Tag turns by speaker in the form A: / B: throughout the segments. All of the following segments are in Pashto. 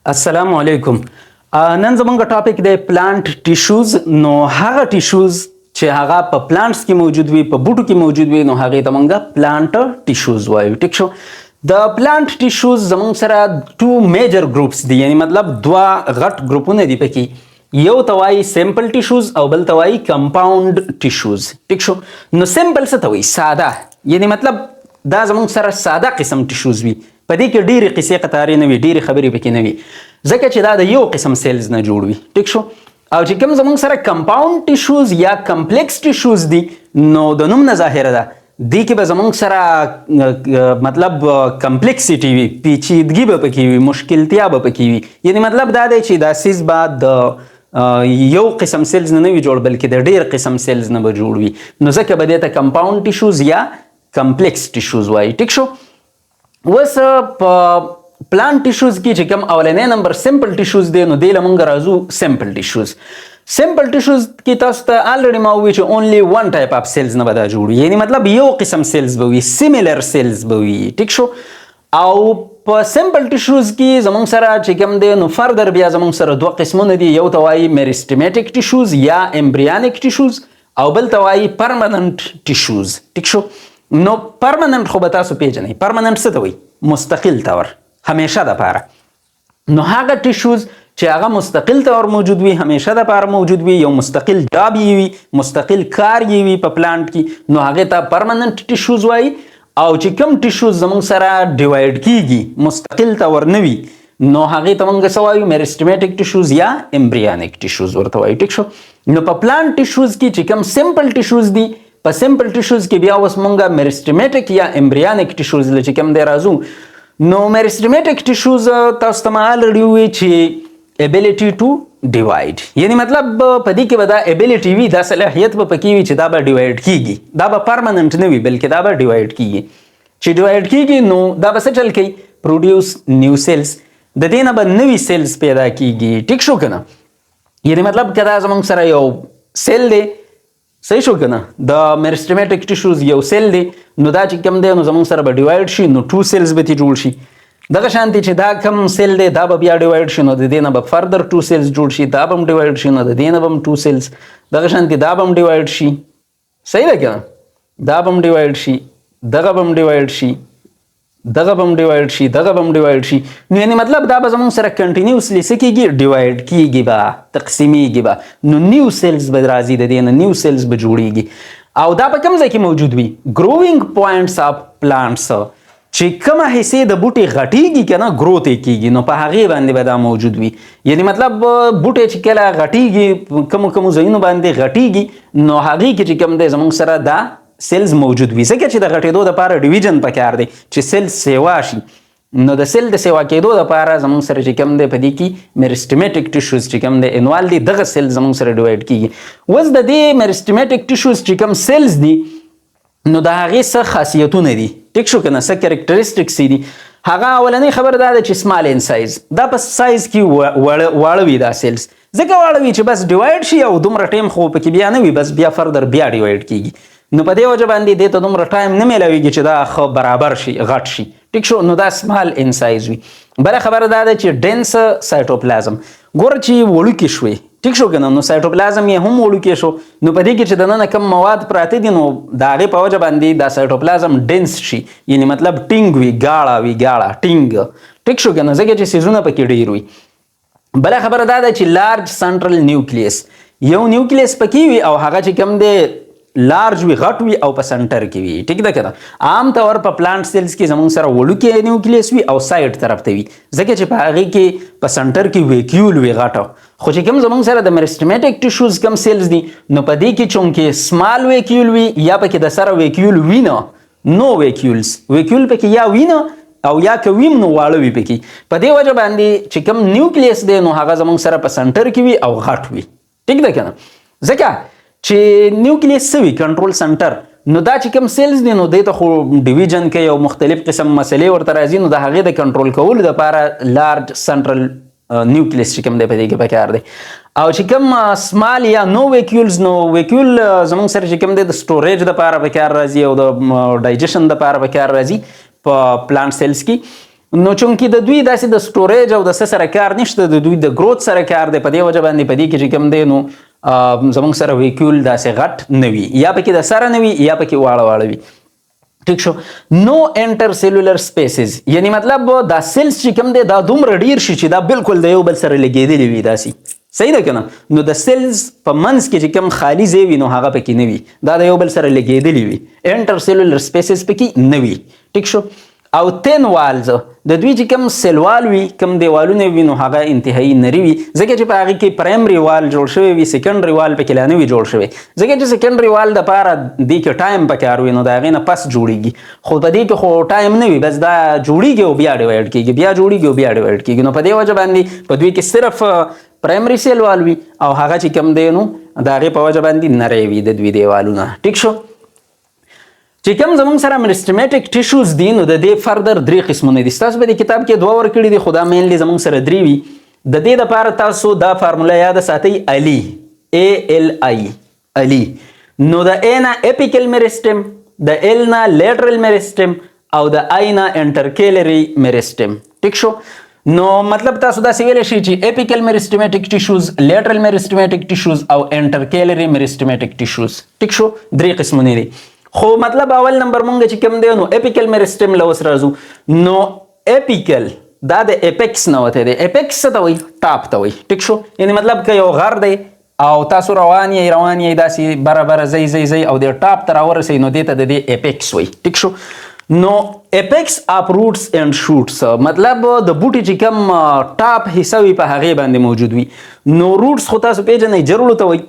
A: السلام علیکم. نن زمونږ ټاپک دی پلانټ ټیشوز. نو هغه ټیشوز چې هغه په پلانټس کې موجود وي، په بوټو کې موجود وي، نو هغې ته مونږ پلانټ ټیشوز وایو. ټیک شو. د پلانټ ټیشوز زمونږ سره ټو میجر ګروپس دي، یعنی مطلب دوه غټ ګروپونه دي پکې. یو ته وایي سیمپل ټیشوز او بل ته وایي کمپاوند ټیشوز. ټیک شو. نو سیمپل څه ته وایي؟ ساده، یعنی مطلب دا زمونږ سره ساده قسم ټیشوز وي، په دې کې ډېرې قصې قطارې نه وي، ډېرې خبرې پکې نه وي، ځکه چې دا د یو قسم سیلز نه جوړ وي. ټیک شو. او چې کوم زمونږ سره کمپاوند ټیشوز یا کمپلیکس ټیشوز دي، نو د نوم نه ظاهره ده دې کې به زمونږ سره مطلب کمپلیکسیټي وي، پیچیدګي به پکې وي، مشکلتیا به پکې وي. یعنی مطلب دا دی چې دا سیز به د یو قسم سیلز نه وي جوړ، بلکې د ډېر قسم سیلز نه به جوړ وي. نو ځکه به دې ته کمپاوند ټیشوز یا کمپلیکس ټیشوز وایي. ټیک شو. اوس په پلانټ ټیشوز کې چې کوم اولنی نمبر سیمپل ټیشوز دی، نو دې له مونږ راځو سیمپل ټیشوز. سیمپل ټیشوز کې تاسو ته الریډي ما وویل چې اونلی ون ټایپ اف سیلز نه به دا جوړ وي، یعنی مطلب یو قسم سیلز به وي، سیمیلر سیلز به وي. ټیک شو. او په سیمپل ټیشوز کې زمونږ سره چې کوم دی، نو فردر بیا زمونږ سره دوه قسمونه دي. یو ته وایي میریسټمیټک ټیشوز یا امبریانیک ټیشوز، او بل ته وایي پرمننت ټیشوز. ټیک شو. نو پرمننت خو به تاسو پیژنئ. پرمننت څه ته وایي؟ مستقل طور، همیشه دپاره. نو هغه ټیشوز چې هغه مستقل طور موجود وي، همیشه دپاره موجود وي، یو مستقل جاب یې وي، مستقل کار یې وي په پلانټ کې، نو هغې ته پرمننت ټیشوز وایي. او چې کوم ټیشوز زمونږ سره ډیوایډ کیږي، مستقل طور نه وي، نو هغې ته مونږ څه وایو؟ میریسټمیټک ټیشوز یا امبریانیک ټیشوز ورته وایو. ټیک شو. نو په پلانټ ټیشوز کې چې کوم سیمپل ټیشوز دي، په سیمپل ټیشوز کې بیا اوس مونږه میریسټمیټک یا امبریانیک ټیشوز له چې کوم دی راځو. نو میریسټمیټک ټیشوز تاسو ته ما الریډي وویل چې ابیلیټي ټو ډیوایډ، یعنی مطلب په دې کې به دا ابیلیټي وي، دا صلاحیت به پکې وي چې دا به ډیوایډ کیږي، دا به پرمننټ نه وي، بلکې دا به ډیوایډ کیږي. چې ډیوایډ کیږي نو دا به څه چل کوي؟ پروډیوس نیو سیلز، د دې نه به نوي سیلز پیدا کیږي. ټیک شو که نه؟ یعنی مطلب که دا زمونږ سره یو سیل دی، صحیح شو که نه؟ د میریسټمیټک ټیشوز یو سیل دی، نو دا چې کوم دی نو زمونږ سره به ډیوایډ شي، نو ټو سیلز به ترې جوړ شي. دغه شانتې چې دا کوم سیل دی دا به بیا ډیوایډ شي، نو د دې نه به فردر ټو سیلز جوړ شي، دا به هم ډیوایډ شي، نو د دې نه به هم ټو سیلز، دغه شانتې دا به هم ډیوایډ شي. صحیح ده که نه؟ دا به هم ډیوایډ شي، دغه به هم ډیوایډ شي، دغه به هم ډیوایډ شي، دغه به هم ډیوایډ شي. نو یعنې مطلب دا به زمونږ سره کنټینیوسلی څه کېږي؟ ډیوایډ کېږي به، تقسیمیږي به، نو نیو سیلز به راځي، د دې نه نیو سیلز به جوړیږي. او دا په کوم ځای کې موجود وي؟ ګروینګ پوینټس اف پلانټس، چې کومه حصې د بوټي غټیږي که نه، ګروت یې کېږي، نو په هغې باندې به دا موجود وي. یعنی مطلب بوټی چې کله غټیږي، کومو کومو ځایونو باندې غټیږي، نو هغې کې چې کوم دی زمونږ سره دا سیلز موجود وي، ځکه چې د غټېدو دپاره ډیویژن پکار دی چې سیل سیوا شي. نو د سیل د سیوا کېدو دپاره زمونږ سره چې کوم دی په دې کې میریسټمیټک ټیشوز چې کوم دی انوال دي، دغه سیل زمونږ سره ډیوایډ کېږي. اوس د دې میریسټمیټک ټیشوز چې کوم سیلز دي، نو د هغې څه خاصیتونه دي؟ ټیک شو که نه؟ څه کریکټریسټکس دي؟ هغه اولنۍ خبره دا ده چې سمال ان سایز، دا په سایز کې واړه وي دا سیلز، ځکه واړه وي چې بس ډیوایډ شي، او دومره ټایم خو پکې بیا نه وي، بس بیا فردر بیا ډیوایډ کېږي. نو په دې وجه باندې دې ته دومره ټایم نه میلاویږي چې دا ښه برابر شي، غټ شي. ټیک شو. نو دا سمال ان سایز وي. بله خبره دا ده چې ډینس سایټوپلازم، ګوره چې وړوکې شوې، ټیک شو که نه؟ نو سایټوپلازم یې هم وړوکې شو، نو په دې کې چې دننه کوم مواد پراته دي، نو د هغې په وجه باندې دا سایټوپلازم ډینس شي، یعنی مطلب ټینګ وي، گاړه وي، گاړه ټینګ. ټیک شو که نه؟ ځکه چې سیزونه پکې ډېر وي. بله خبره دا ده چې لارج سنټرل نیوکلیس، یو نیوکلیس پکې وي، او هغه چې کوم دی لارج وي، غټ وي، او په سنټر کې وي. ټیک ده که نه؟ عام طور په پلانټ سیلز کې زمونږ سره وړوکی نیوکلیس وي او سایډ طرف ته وي، ځکه چې په هغې کې په سنټر کې ویکیول وي غټه. خو چې کوم زمونږ سره د میریسټمیټک ټیشوز کوم سیلز دي، نو په دې کې چونکې سمال ویکیول وي، یا پکې د سره ویکیول وي نه، نو ویکیولز، ویکیول پکې یا وي نه، او یا که ویم نو واړه وي پکې. په دې وجه باندې چې کوم نیوکلیس دی، نو هغه زمونږ سره په سنټر کې وي او غټ وي. ټیک ده که نه؟ ځکه چې نیوکلیس څه وي؟ کنټرول سنټر. نو دا چې کوم سیلز دي، نو دې ته خو ډیویژن کوي او مختلف قسم مسلې ورته راځي، نو د هغې د کنټرول کولو دپاره لارج سنټرل نیوکلیس چې کوم دی په دې کې پکار دی. او چې کوم سمال یا نو ویکیولز، نو ویکیول زمونږ سره چې کوم دی د سټوریج دپاره پکار راځي او د ډایجیشن دپاره پکار راځي په پلانټ سیلز کې. نو چونکې د دوی داسې د سټوریج او د څه سره کار نشته، د دوی د گروث سره کار دی، په دې وجه باندې په دې کې چې کوم دی نو زموږ سره ویکیول داسې غټ نه وي، یا پکې د سره نه وي یا پکې واړه واړه وي. ٹھیک شو. نو انټرسیلولر سپیسز یعنی مطلب دا سیلز چې کوم دی دا دومره ډیر شي چې دا بالکل د یو بل سره لګېدلي وي داسې. صحیح ده که نه؟ نو د سیلز په منځ کې چې کوم خالي ځای وي نو هغه پکې نه وي، دا د یو بل سره لګېدلي وي، انټرسیلولر سپیسز پکې نه وي. ټیک شو. او تین والز د دوی چې کوم سیلوال وي، کوم دیوالونه وي نو هغه انتهایی نری وي، ځکه چې په هغې کې پرایمري وال جوړ شوی وي، سیکنډري وال پکې لا نه وي جوړ شوی، ځکه چې سیکنډري وال دپاره دې کې ټایم پکار وي نو د هغې نه پس جوړیږي، خو په دې کې خو ټایم نه وي، بس دا جوړیږي او بیا ډیوایډ کیږي، بیا جوړیږي او بیا ډیوایډ کیږي. نو په دې وجه باندې په دوی کې صرف پرایمري سیلوال وي او هغه چې کوم دی نو د هغې په وجه باندې نری وي د دوی دیوالونه. ټیک شو. چې کوم زموږ سره مرستمیټک ټیشوز دي نو د دې فردر درې قسمونه دي. ستاسو په دې کتاب کې دوه ورکړي دي خو دا مینلی زموږ سره درې وي. د دې دپاره تاسو دا فارموله یاد ساتئ، الي ALI الي. نو د A نه اپیکل میرستم، د L نه لیټرل میرستم او د I نه انټرکیلري میرستم. ټیک شو. نو مطلب تاسو دا ویلی شئ چې اپیکل میرستمیټک ټیشوز، لیټرل میرستمیټک ټیشوز او انټرکیلري میرستمیټک ټیشوز. ټیک شو. درې قسمونه دي. خو مطلب اول نمبر مونږ چې کوم دی نو اپیکل میرستم له اوس راځو. نو اپیکل دا د اپیکس نه وتی دی. اپیکس څه ته وایي؟ ټاپ ته وایي. ټیک شو. یعنی مطلب که یو غر دی او تاسو روان یې داسې بره بره ځئ او د ټاپ ته راورسئ نو دې ته د دې اپیکس وایي. ټیک شو. نو اپیکس اف روټس اینډ شوټس مطلب د بوټي چې کوم ټاپ حصه وي په هغې باندې موجود وي. نو روټس خو تاسو پیژنئ جرړو ته وایي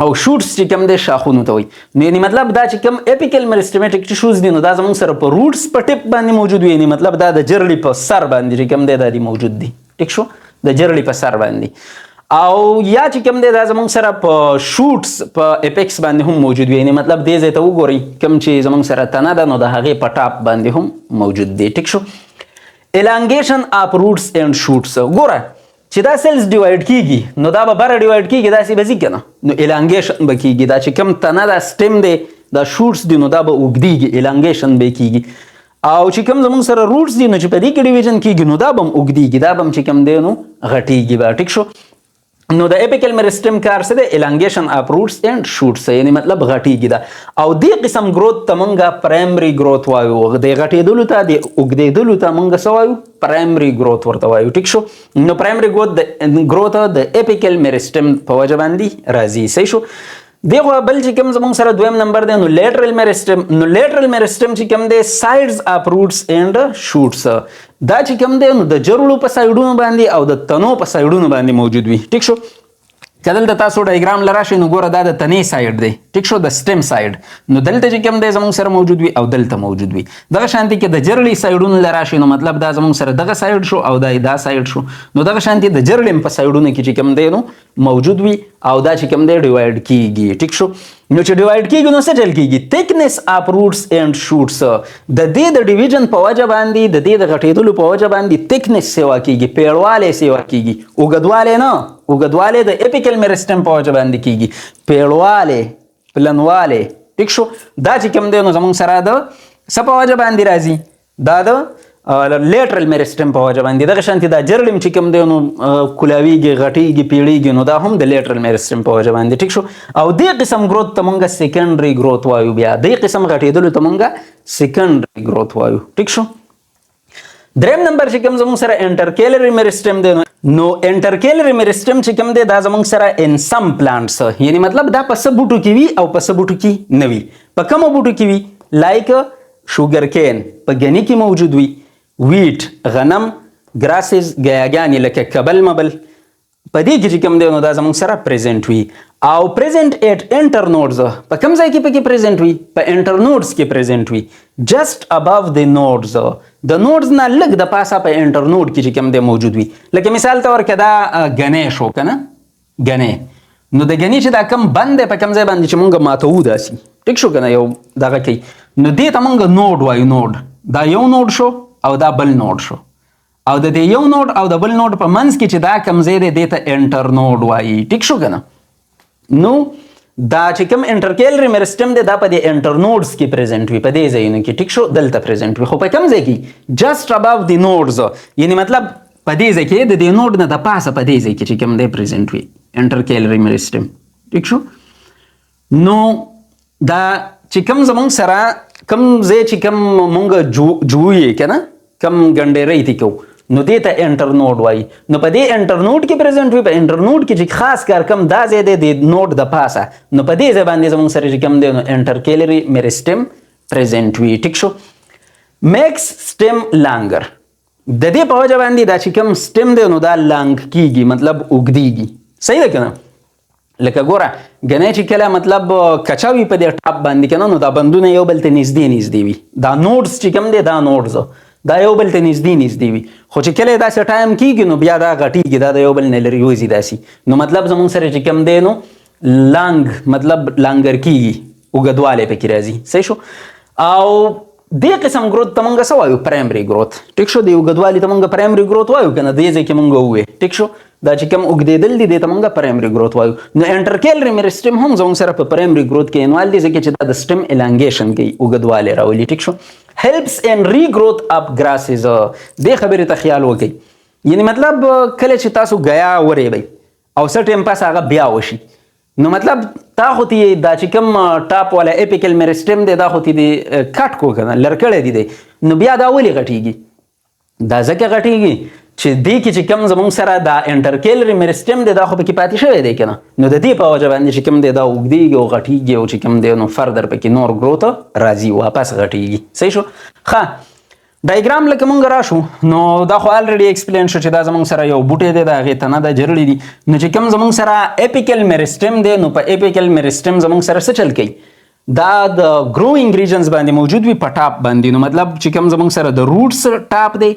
A: او شوټس چې کوم دی شاخونو ته وایي. نو یعنی مطلب دا چې کوم اپیکل میرستمیټک ټیشوز دي نو دا زموږ سره په روټس په ټپ باندې موجود وي، یعنی مطلب دا د جرړې په سر باندې چې کوم دی دا دی موجود دي. ټیک شو. د جرړې په سر باندې. او یا چې کوم دی دا زموږ سره په شوټس په اپیکس باندې هم موجود وي، یعنی مطلب دې ځای ته وګورئ کوم چې زموږ سره تنه ده نو د هغې په ټاپ باندې هم موجود دی. ټیک شو. elongation of roots and shoots ګوره چې دا سیلز ډیوایډ کیږي نو دا به بره ډیوایډ کیږي، داسې به ځي که نه، نو elongation به کیږي. دا چې کوم تنه دا سټیم دی دا شوټس دي نو دا به اوږدیږي، elongation به کیږي. او چې کوم زموږ سره روټس دي نو چې په دې کې ډیویژن کیږي نو دا به هم اوږدیږي، دا به هم چې کوم دی نو غټیږي به. ټیک شو. نو د اپیکل میرستم کار څه دی؟ elongation of roots and shoots یعنی مطلب غټیږي دا. او دې قسم گروث ته مونږه پرایمري گروث وایو، د غټېدلو ته د اوږدېدلو ته مونږ څه وایو؟ پرایمري گروث ورته وایو. ټیک شو. نو پرایمري گروث د اپیکل میرستم په وجه باندې راځي. صحیح شو. دغه بل چې کوم زموږ سره دویم نمبر دی نو لیټرل میرستم. نو لیټرل میرستم چې کوم دی سایډز اف روټس اینډ شوټس، دا چې کوم دی نو د جرړو په سایډونو باندې او د تنو په سایډونو باندې موجود وي. ټیک شو. که دلته تاسو ډایګرام له راشئ نو ګوره دا د تنې سایډ دی. ټیک شو. د سټیم سایډ. نو دلته چې کوم دی زموږ سره موجود وي او دلته موجود وي. دغه شانتي کې د جرړې سایډونو له راشئ نو مطلب دا زموږ سره دغه سایډ شو او دا سایډ شو. نو دغه شانتي د جرړې په سایډونو کې چې کوم دی نو موجود وي او دا چې کوم دی ډیوایډ کیږي. ټیک شو. نو چې ډیوایډ کیږي نو څه چل کیږي؟ thickness of roots and shoots. د دې د ډیویژن په وجه باندې د دې د غټېدلو په وجه باندې thickness سیوا کیږي، پیړوالی سیوا کیږي، اوږدوالی نه، اوږدوالی د اپیکل میرستم په وجه باندې کیږي، پیړوالی، پلنوالی. ټیک شو. دا چې کوم دی نو زموږ سره د څه په وجه باندې راځي؟ دا د لیټرل میرستم په وجه باندې. دغه شانتي دا جرړم چې کوم دی نو کولاویږي، غټیږي، پیړیږي نو دا هم د لیټرل میرستم په وجه باندې. ټیک شو. او دې قسم گروث ته مونږه سیکنډري گروث وایو. بیا دې قسم غټېدلو ته مونږه سیکنډري گروث وایو. ټیک شو. دریم نمبر چې کوم زموږ سره انټرکیلري میرستم دی نو انټرکیلري میرستم چې کوم دی دا زموږ سره ان سم پلانټس یعنی مطلب دا په څه بوټو کې وي او په څه بوټو کې نه وي. په کومو بوټو کې وي؟ لایک شوګر کین په ګني کې موجود وي، ویټ غنم، ګراسز ګیاګانې لکه کبل مبل په دې کې چې کوم دی نو دا زموږ سره پریزنټ وي. او پریزنټ ایټ انټرنوډز په کوم ځای کې پکې پریزنټ وي؟ په انټرنوډز کې پریزنټ وي. جسٹ اباو د نوډز، د نوډز نه لږ د پاسه په انټرنوډ کې چې کوم دی موجود وي. لکه مثال طور کې دا ګنې شو که نه، ګنې. نو د ګنې چې دا کم بند دی په کوم ځای باندې چې مونږ ماتوو داسې. ټیک شو که نه، یو دغه کوي نو دې ته مونږ نوډ وایو. نوډ دا یو نوډ شو او دا بل نوډ شو. او د دې یو نوډ او د بل نوډ په منځ کې چې دا کوم ځای دی دې ته انټرنوډ وایي. ټیک شو که نه. نو دا چې کوم انټرکیلري میرستم دی دا په دې انټرنوډز کې پریزنټ وي، په دې ځایونو کې، ټیک شو، دلته پریزنټ وي. خو په کوم ځای کې؟ جسټ اباو دی نوډز، یعنی مطلب په دې ځای کې د دې نوډ نه د پاسه په دې ځای کې چې کوم دی پریزنټ وي انټرکیلري میرستم، ټیک شو. نو دا چې کوم زمونږ سره کوم ځای چې کوم مونږ جوړوي که نه، کوم ګنډېرۍ تی کوو، نو دې ته انټرنوډ وایي. نو په دې انټرنوډ کې پریزنټ وي، په انټرنوډ کې چې خاص کار کوم دا ځای دی د نوډ د پاسه، نو په دې ځای باندې زموږ سره چې کوم دی نو انټرکیلري میرستم پریزنټ وي، ټیک شو. میکس سټم لانګر، د دې په وجه باندې دا چې کوم سټم دی نو دا لانګ کیږي، مطلب اوږدیږي. صحیح ده که نه؟ لکه ګوره ګنې چې کله مطلب کچا وي په دې ټاپ باندې که نه، نو دا بندونه یو بل ته نږدې نږدې وي، دا نوډز چې کوم دی دا نوډز دا یو بل ته نږدې وي. خو چې کله داسې ټایم کېږي نو بیا دا غټېږي، دا د یو بل نه لرې وځي داسې. نو مطلب زموږ سره چې کوم دی نو لانګ مطلب لانګر کېږي، اوږدوالی پکې راځي. صحیح شو. او دې قسم گروت ته مونږ څه وایو؟ پرایمري گروت، ټیک شو. د اوږدوالي ته مونږ پرایمري گروت وایو که نه، دې ځای کې مونږ ووایو، ټیک شو. دا چې کوم اوږدېدل دي دې ته مونږ پرایمري گروت وایو. نو انټرکیلري میرستم هم زموږ سره په پرایمري گروت کې انوال دي، ځکه چې دا د سټم الانګیشن کوي، اوږدوالی راولي، ټیک شو. helps in regrowth of grasses، دې خبرې ته خیال وکړئ. یعنی مطلب کله چې تاسو غیا ورېبئ او څه ټایم پس هغه بیا وشي، نو مطلب تا خو تی دا چې کوم ټاپ والا اپیکل میرستم دی دا خو تی دی کټ کو کنه، لړکړی دی، نو بیا دا ولې غټیږي؟ دا ځکه غټیږي چې دې کې چې کوم زموږ سره دا انټرکیلري میرستم دی دا خو پکې پاتې شوی دی کنه، نو د دې په وجه باندې چې کوم دی دا اوږدیږي او غټیږي او چې کوم دی نو فردر پکې نور گروت راځي، واپس غټیږي. صحیح شو. ښه ډایګرام لکه مونږ راشو، نو دا خو الریډي ایکسپلین شو چې دا زموږ سره یو بوټی دی، د هغې تنه دا جرړې دي. نو چې کوم زموږ سره اپیکل میرستم دی، نو په اپیکل میرستم زموږ سره څه چل کوي؟ دا د ګروینګ ریجنز باندې موجود وي په ټاپ باندې. نو مطلب چې کوم زموږ سره د روټس ټاپ دی،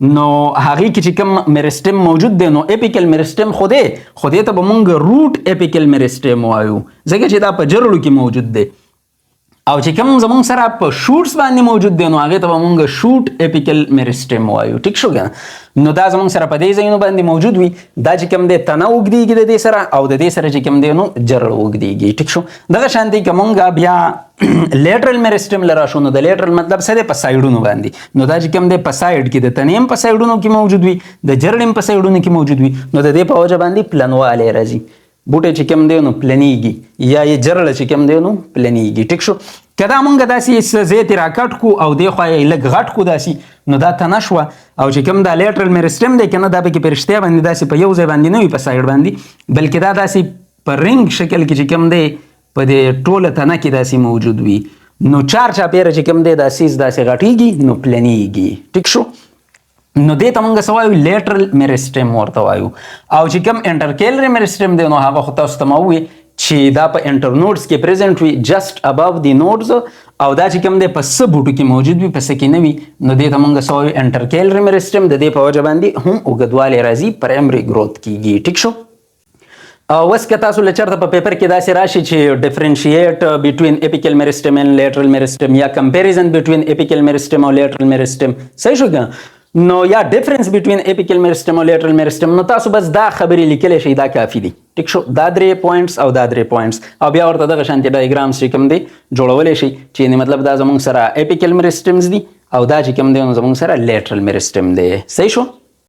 A: نو هغې کې چې کوم میرستم موجود دی نو اپیکل میرستم خو دی، خو دې ته به مونږ روټ اپیکل میرستم وایو، ځکه چې دا په جرړو کې موجود دی. او چې کوم زموږ سره په شوټس باندې موجود دی نو هغې ته به مونږ شوټ اپیکل میرستم وایو، ټیک شو که نه. نو دا زموږ سره په دې ځایونو باندې موجود وي، دا چې کوم دی تنه اوږدېږي د دې سره، او د دې سره چې کوم دی نو جرړ اوږدېږي، ټیک شو. دغه شانتې که مونږ بیا لیټرل میرستم لرا شو، نو د لیټرل مطلب څه دی؟ په سایډونو باندې. نو دا چې کوم دی په سایډ کې د تنې هم په سایډونو کې موجود وي، د جرړ هم په سایډونو کې موجود وي، نو د دې په وجه باندې پلنوالی راځي. بوټی چې کوم دی نو پلنیږي، یا یې جرړه چې کوم دی نو پلنیږي، ټیک شو. که دا مونږ داسې ځای ترې راکټ کو او دې خوا یې لږ غټ کو داسې، نو دا تنه شوه. او چې کوم دا لیټرل میرستم دی که نه، دا پکې په رښتیا باندې داسې په یو ځای باندې نه وي په سایډ باندې، بلکې دا داسې په رنګ شکل کې چې کوم دی په دې ټوله تنه کې داسې موجود وي. نو چار چاپیره چې کوم دی دا سیز داسې غټیږي نو پلنیږي، ټیک شو. نو دې ته مونږ څه وایو؟ لیټرل میرستم ورته وایو. او چې کوم انټرکیلري میرستم دی نو هغه خو تاسو ته ما ووایي چې دا په انټرنوډز کې پریزنټ وي، جسټ اباو دی نوډز. او دا چې کوم دی په څه بوټو کې موجود وي، په څه کې نه وي، نو دې ته مونږ څه وایو؟ انټرکیلري میرستم. د دې په وجه باندې هم اوږدوالی راځي، پرایمري گروت کیږي، ټیک شو. اوس که تاسو له چېرته په پیپر کې داسې راشي چې ډفرنشیټ بټوین اپیکل میرستم اینډ لیټرل میرستم، یا کمپیریزن بټوین اپیکل میرستم او لیټرل میرستم، صحیح شو که نو، یا ډفرنس بټوین اپیکل میرستم او لیټرل میرستم، نو تاسو بس دا خبرې لیکلی شئ، دا کافي دي، ټیک شو. دا 3 پوینټس او دا 3 پوینټس، او بیا ورته دغه شانتې ډایګرامز چې کوم دی جوړولی شئ، چې یعنې مطلب دا زموږ سره اپیکل میرستمز دي او دا چې کوم دی نو زموږ سره لیټرل میرستم دی، صحیح شو.